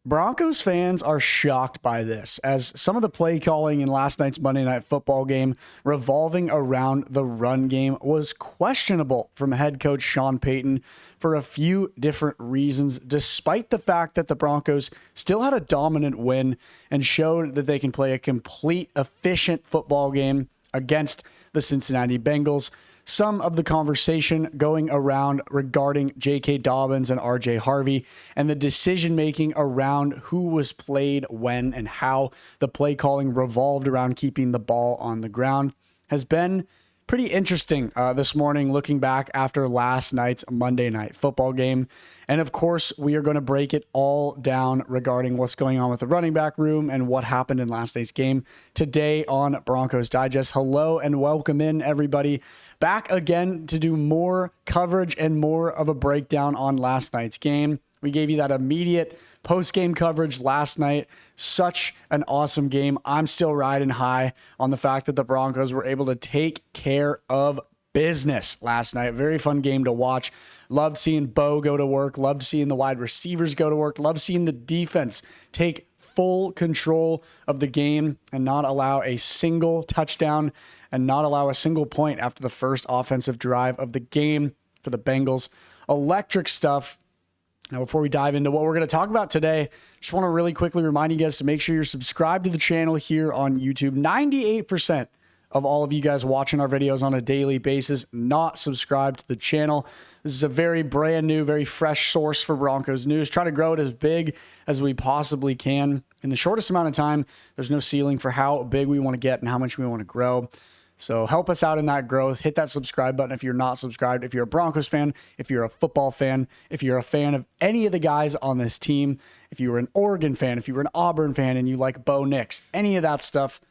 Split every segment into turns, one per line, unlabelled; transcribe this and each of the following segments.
Broncos fans are shocked by this, as some of the play calling in last night's Monday Night Football game revolving around the run game was questionable from head coach Sean Payton for a few different reasons, despite the fact that the Broncos still had a dominant win and showed that they can play a complete, efficient football game against the Cincinnati Bengals. Some of the conversation going around regarding J.K. Dobbins and RJ Harvery and the decision making around who was played when and how the play calling revolved around keeping the ball on the ground has been pretty interesting this morning, looking back after last night's Monday Night Football game. And of course, we are going to break it all down regarding what's going on with the running back room and what happened in last night's game today on Broncos Digest. Hello and welcome in, everybody. Back again to do more coverage and more of a breakdown on last night's game. We gave you that immediate post-game coverage last night. Such an awesome game. I'm still riding high on the fact that the Broncos were able to take care of business last night. Very fun game to watch. Loved seeing Bo go to work. Loved seeing the wide receivers go to work. Loved seeing the defense take full control of the game and not allow a single touchdown and not allow a single point after the first offensive drive of the game for the Bengals. Electric stuff. Now, before we dive into what we're going to talk about today, just want to really quickly remind you guys to make sure you're subscribed to the channel here on YouTube. 98% of all of you guys watching our videos on a daily basis not subscribed to the channel. This is a very brand new, very fresh source for Broncos news. Trying to grow it as big as we possibly can in the shortest amount of time. There's no ceiling for how big we want to get and how much we want to grow. So help us out in that growth. Hit that subscribe button if you're not subscribed. If you're a Broncos fan, if you're a football fan, if you're a fan of any of the guys on this team, if you were an Oregon fan, if you were an Auburn fan and you like Bo Nix, any of that stuff,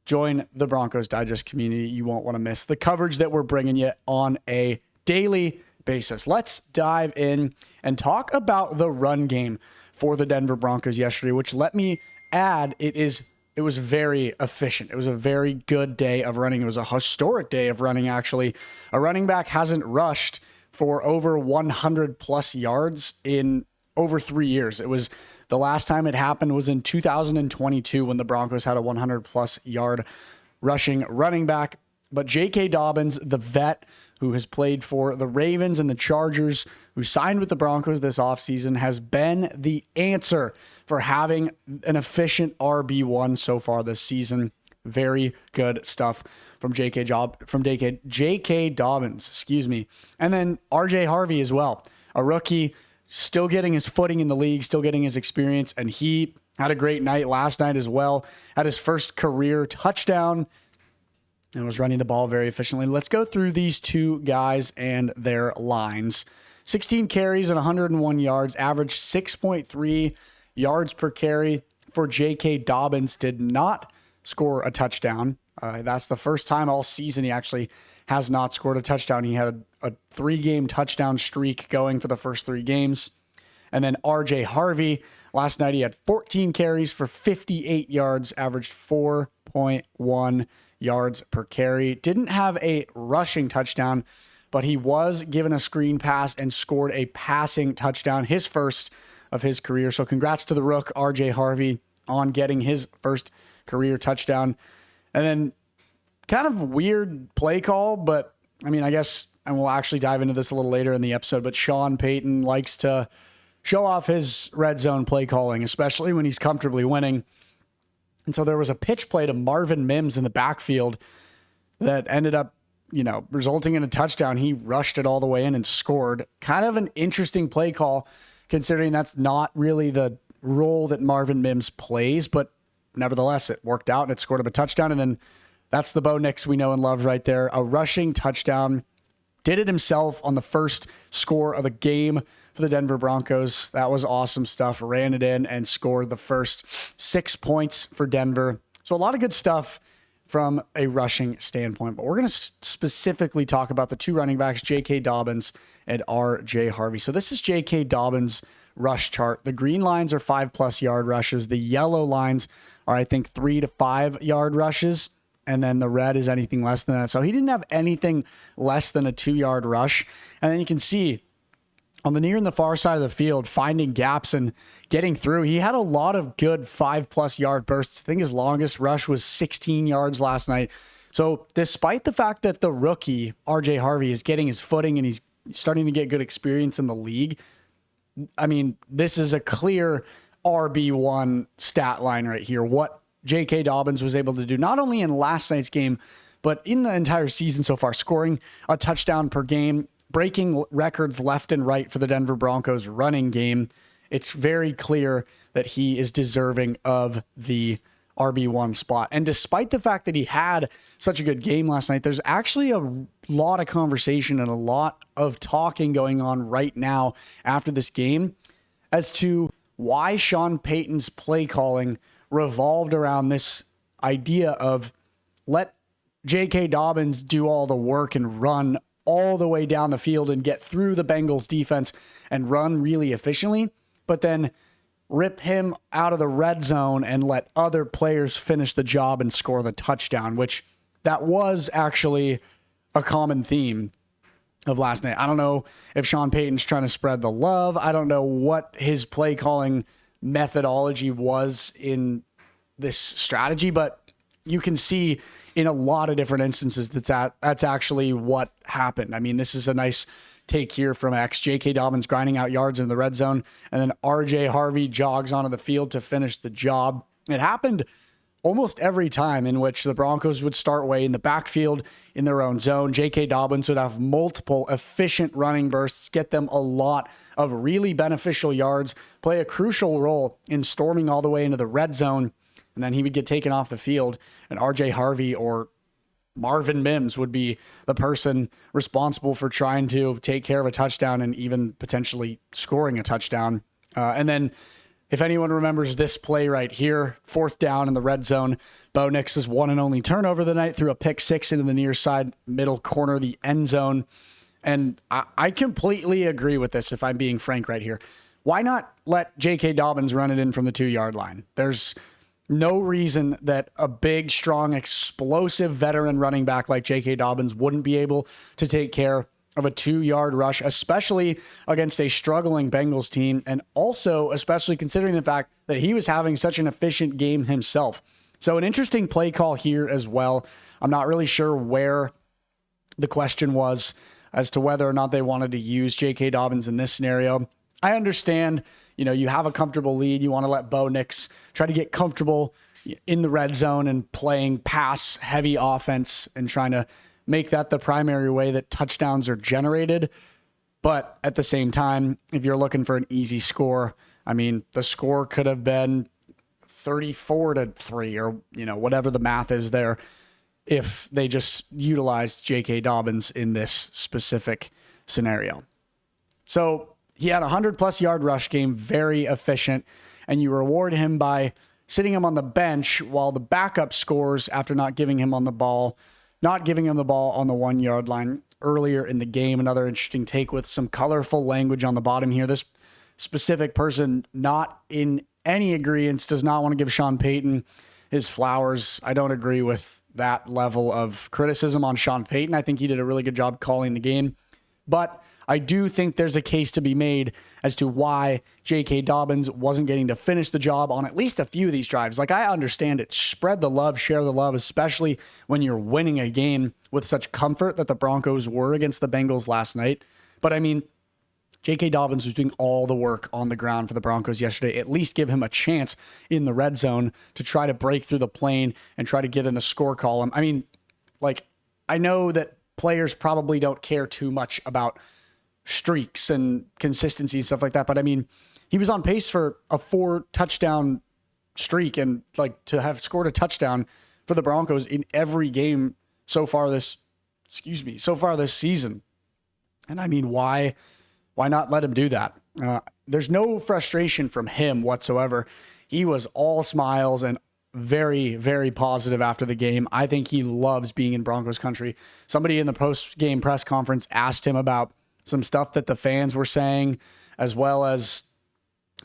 join the Broncos Digest community. You won't want to miss the coverage that we're bringing you on a daily basis. Let's dive in and talk about the run game for the Denver Broncos yesterday, which, let me add, it was very efficient. It was a very good day of running. It was a historic day of running, actually. A running back hasn't rushed for over 100 plus yards in over 3 years. It was the last time it happened was in 2022 when the Broncos had a 100 plus yard rushing running back. But J.K. Dobbins, the vet who has played for the Ravens and the Chargers, who signed with the Broncos this offseason, has been the answer for having an efficient RB1 so far this season. Very good stuff from J.K. Dobbins, excuse me. And then RJ Harvery as well, a rookie, still getting his footing in the league, still getting his experience, and he had a great night last night as well. Had his first career touchdown and was running the ball very efficiently. Let's go through these two guys and their lines. 16 carries and 101 yards, averaged 6.3 yards per carry for J.K. Dobbins. Did not score a touchdown. That's the first time all season he actually has not scored a touchdown. He had a 3-game touchdown streak going for the first 3 games. And then RJ Harvery, last night he had 14 carries for 58 yards, averaged 4.1 yards per carry. Didn't have a rushing touchdown, but he was given a screen pass and scored a passing touchdown, his first of his career. So congrats to the rook, RJ Harvery, on getting his first career touchdown. And then kind of weird play call, but I mean, I guess, and we'll actually dive into this a little later in the episode, but Sean Payton likes to show off his red zone play calling, especially when he's comfortably winning. And so there was a pitch play to Marvin Mims in the backfield that ended up, resulting in a touchdown. He rushed it all the way in and scored. Kind of an interesting play call, considering that's not really the role that Marvin Mims plays, but nevertheless, it worked out and it scored him a touchdown. And then that's the Bo Nix we know and love right there. A rushing touchdown. Did it himself on the first score of the game for the Denver Broncos. That was awesome stuff. Ran it in and scored the first 6 points for Denver. So a lot of good stuff from a rushing standpoint. But we're going to specifically talk about the 2 running backs, J.K. Dobbins and RJ Harvery. So this is J.K. Dobbins' rush chart. The green lines are 5+ yard rushes. The yellow lines are, I think, 3 to 5 yard rushes. And then the red is anything less than that. So he didn't have anything less than a 2-yard rush. And then you can see on the near and the far side of the field, finding gaps and getting through. He had a lot of good 5+ yard bursts. I think his longest rush was 16 yards last night. So despite the fact that the rookie RJ Harvery is getting his footing and he's starting to get good experience in the league, I mean, this is a clear RB1 stat line right here. What J.K. Dobbins was able to do, not only in last night's game, but in the entire season so far, scoring a touchdown per game, breaking records left and right for the Denver Broncos running game. It's very clear that he is deserving of the RB1 spot. And despite the fact that he had such a good game last night, there's actually a lot of conversation and a lot of talking going on right now after this game as to why Sean Payton's play calling revolved around this idea of let J.K. Dobbins do all the work and run all the way down the field and get through the Bengals defense and run really efficiently, but then rip him out of the red zone and let other players finish the job and score the touchdown, which that was actually a common theme of last night. I don't know if Sean Payton's trying to spread the love. I don't know what his play calling methodology was in this strategy, but you can see in a lot of different instances that's actually what happened. I mean, this is a nice take here from X. J.K. Dobbins grinding out yards in the red zone, and then RJ Harvery jogs onto the field to finish the job. It happened almost every time in which the Broncos would start way in the backfield in their own zone. J.K. Dobbins would have multiple efficient running bursts, get them a lot of really beneficial yards, play a crucial role in storming all the way into the red zone, and then he would get taken off the field, and RJ Harvery or Marvin Mims would be the person responsible for trying to take care of a touchdown and even potentially scoring a touchdown. And then if anyone remembers this play right here, 4th down in the red zone, Bo Nix's one and only turnover of the night threw a pick 6 into the near side middle corner of the end zone. And I completely agree with this, if I'm being frank right here. Why not let J.K. Dobbins run it in from the 2-yard line? There's no reason that a big, strong, explosive veteran running back like J.K. Dobbins wouldn't be able to take care of a 2-yard rush, especially against a struggling Bengals team, and also especially considering the fact that he was having such an efficient game himself. So an interesting play call here as well. I'm not really sure where the question was as to whether or not they wanted to use J.K. Dobbins in this scenario. I understand, you have a comfortable lead. You want to let Bo Nix try to get comfortable in the red zone and playing pass heavy offense and trying to make that the primary way that touchdowns are generated. But at the same time, if you're looking for an easy score, I mean, the score could have been 34-3 or, whatever the math is there if they just utilized J.K. Dobbins in this specific scenario. So he had a 100+ yard rush game, very efficient, and you reward him by sitting him on the bench while the backup scores after not giving him the ball on the 1-yard line earlier in the game. Another interesting take with some colorful language on the bottom here. This specific person not in any agreement, does not want to give Sean Payton his flowers. I don't agree with that level of criticism on Sean Payton. I think he did a really good job calling the game, but I do think there's a case to be made as to why J.K. Dobbins wasn't getting to finish the job on at least a few of these drives. Like, I understand it. Spread the love, share the love, especially when you're winning a game with such comfort that the Broncos were against the Bengals last night. But I mean, J.K. Dobbins was doing all the work on the ground for the Broncos yesterday. At least give him a chance in the red zone to try to break through the plane and try to get in the score column. I mean, I know that players probably don't care too much about streaks and consistency and stuff like that, but I mean, he was on pace for a 4-touchdown streak and to have scored a touchdown for the Broncos in every game so far this season. And I mean, why not let him do that? There's no frustration from him whatsoever. He was all smiles and very, very positive after the game. I think he loves being in Broncos country. Somebody in the post-game press conference asked him about some stuff that the fans were saying, as well as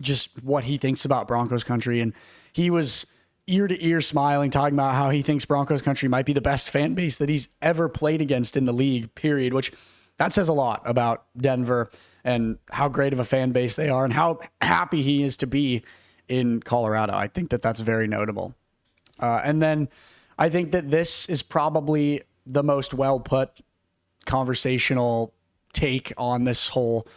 just what he thinks about Broncos country. And he was ear to ear smiling, talking about how he thinks Broncos country might be the best fan base that he's ever played against in the league, period, which that says a lot about Denver and how great of a fan base they are and how happy he is to be in Colorado. I think that that's very notable. And then I think that this is probably the most well put conversational take on this whole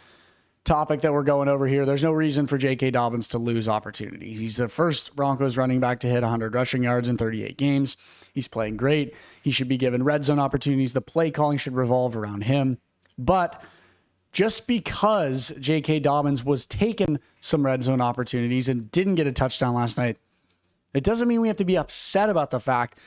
topic that we're going over here. There's no reason for J.K. Dobbins to lose opportunities. He's the first Broncos running back to hit 100 rushing yards in 38 games. He's playing great. He should be given red zone opportunities. The play calling should revolve around him. But just because J.K. Dobbins was taking some red zone opportunities and didn't get a touchdown last night, it doesn't mean we have to be upset about the fact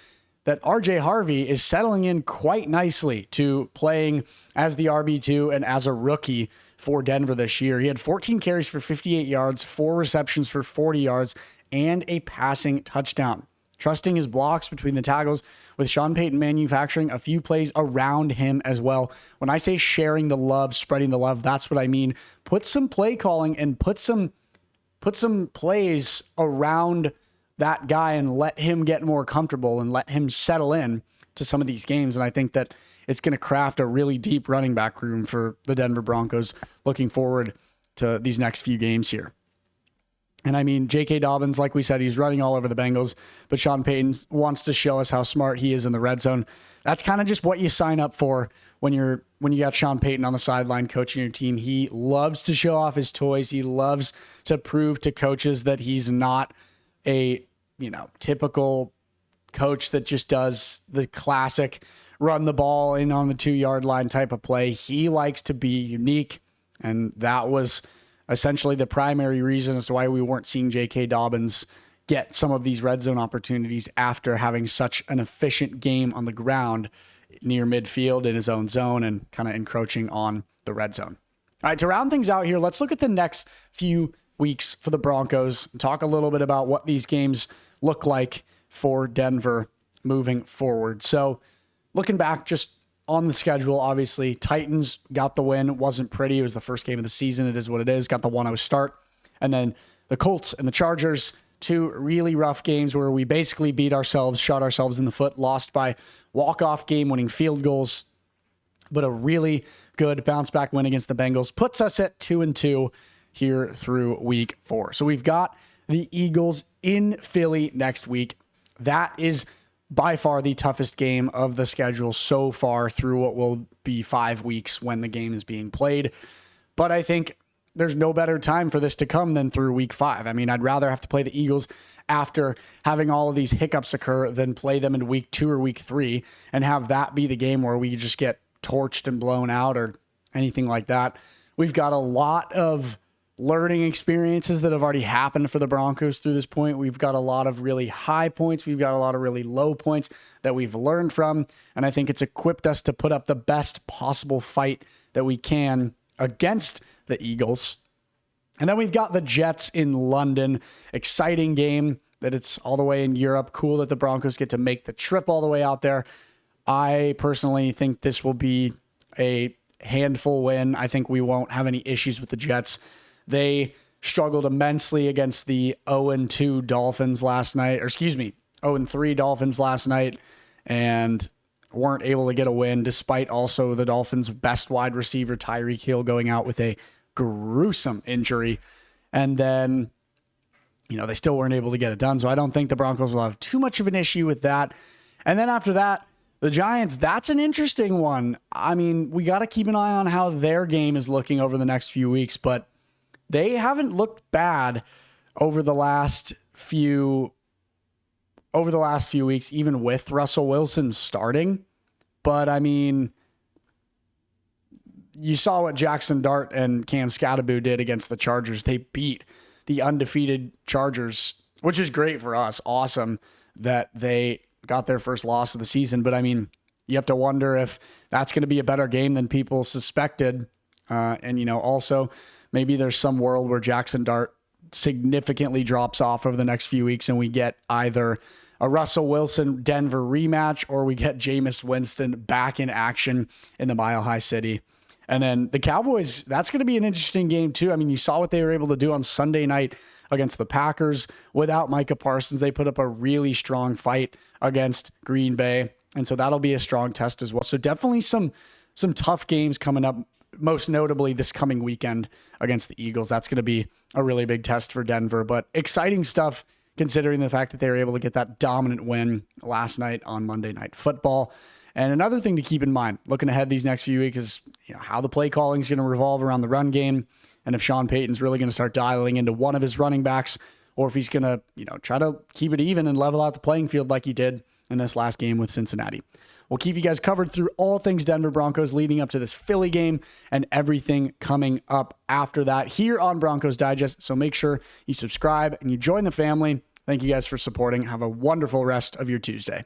that RJ Harvery is settling in quite nicely to playing as the RB2 and as a rookie for Denver this year. He had 14 carries for 58 yards, 4 receptions for 40 yards, and a passing touchdown. Trusting his blocks between the tackles, with Sean Payton manufacturing a few plays around him as well. When I say sharing the love, spreading the love, that's what I mean. Put some play calling and put some plays around that guy and let him get more comfortable and let him settle in to some of these games. And I think that it's going to craft a really deep running back room for the Denver Broncos looking forward to these next few games here. And I mean, J.K. Dobbins, like we said, he's running all over the Bengals, but Sean Payton wants to show us how smart he is in the red zone. That's kind of just what you sign up for when you got Sean Payton on the sideline coaching your team. He loves to show off his toys. He loves to prove to coaches that he's not a, typical coach that just does the classic run the ball in on the 2-yard line type of play. He likes to be unique, and that was essentially the primary reason as to why we weren't seeing J.K. Dobbins get some of these red zone opportunities after having such an efficient game on the ground near midfield in his own zone and kind of encroaching on the red zone. All right, to round things out here, let's look at the next few weeks for the Broncos and talk a little bit about what these games look like for Denver moving forward. So looking back just on the schedule, obviously Titans got the win. It wasn't pretty. It was the first game of the season. It is what it is. Got the 1-0 start. And then the Colts and the Chargers, 2 really rough games where we basically beat ourselves, shot ourselves in the foot, lost by walk-off game-winning field goals. But a really good bounce-back win against the Bengals puts us at 2-2 here through week 4. So we've got the Eagles in Philly next week. That is by far the toughest game of the schedule so far through what will be 5 weeks when the game is being played. But I think there's no better time for this to come than through week 5. I mean, I'd rather have to play the Eagles after having all of these hiccups occur than play them in week 2 or week 3 and have that be the game where we just get torched and blown out or anything like that. We've got a lot of learning experiences that have already happened for the Broncos through this point. We've got a lot of really high points. We've got a lot of really low points that we've learned from. And I think it's equipped us to put up the best possible fight that we can against the Eagles. And then we've got the Jets in London. Exciting game that it's all the way in Europe. Cool that the Broncos get to make the trip all the way out there. I personally think this will be a handful win. I think we won't have any issues with the Jets. They struggled immensely against the 0-2 Dolphins last night, or 0-3 Dolphins last night, and weren't able to get a win despite also the Dolphins' best wide receiver, Tyreek Hill, going out with a gruesome injury. And then, they still weren't able to get it done. So I don't think the Broncos will have too much of an issue with that. And then after that, the Giants, that's an interesting one. I mean, we got to keep an eye on how their game is looking over the next few weeks, but they haven't looked bad over the last few weeks, even with Russell Wilson starting. But I mean, you saw what Jackson Dart and Cam Scatterbo did against the Chargers. They beat the undefeated Chargers, which is great for us. Awesome that they got their first loss of the season. But I mean, you have to wonder if that's going to be a better game than people suspected. And also maybe there's some world where Jackson Dart significantly drops off over the next few weeks and we get either a Russell Wilson Denver rematch or we get Jameis Winston back in action in the Mile High City. And then the Cowboys, that's going to be an interesting game too. I mean, you saw what they were able to do on Sunday night against the Packers without Micah Parsons. They put up a really strong fight against Green Bay. And so that'll be a strong test as well. So definitely some tough games coming up most notably this coming weekend against the Eagles. That's going to be a really big test for Denver, but exciting stuff considering the fact that they were able to get that dominant win last night on Monday Night Football. And another thing to keep in mind, looking ahead these next few weeks, is how the play calling is going to revolve around the run game, and if Sean Payton's really going to start dialing into one of his running backs, or if he's going to try to keep it even and level out the playing field like he did in this last game with Cincinnati. We'll keep you guys covered through all things Denver Broncos leading up to this Philly game and everything coming up after that here on Broncos Digest. So make sure you subscribe and you join the family. Thank you guys for supporting. Have a wonderful rest of your Tuesday.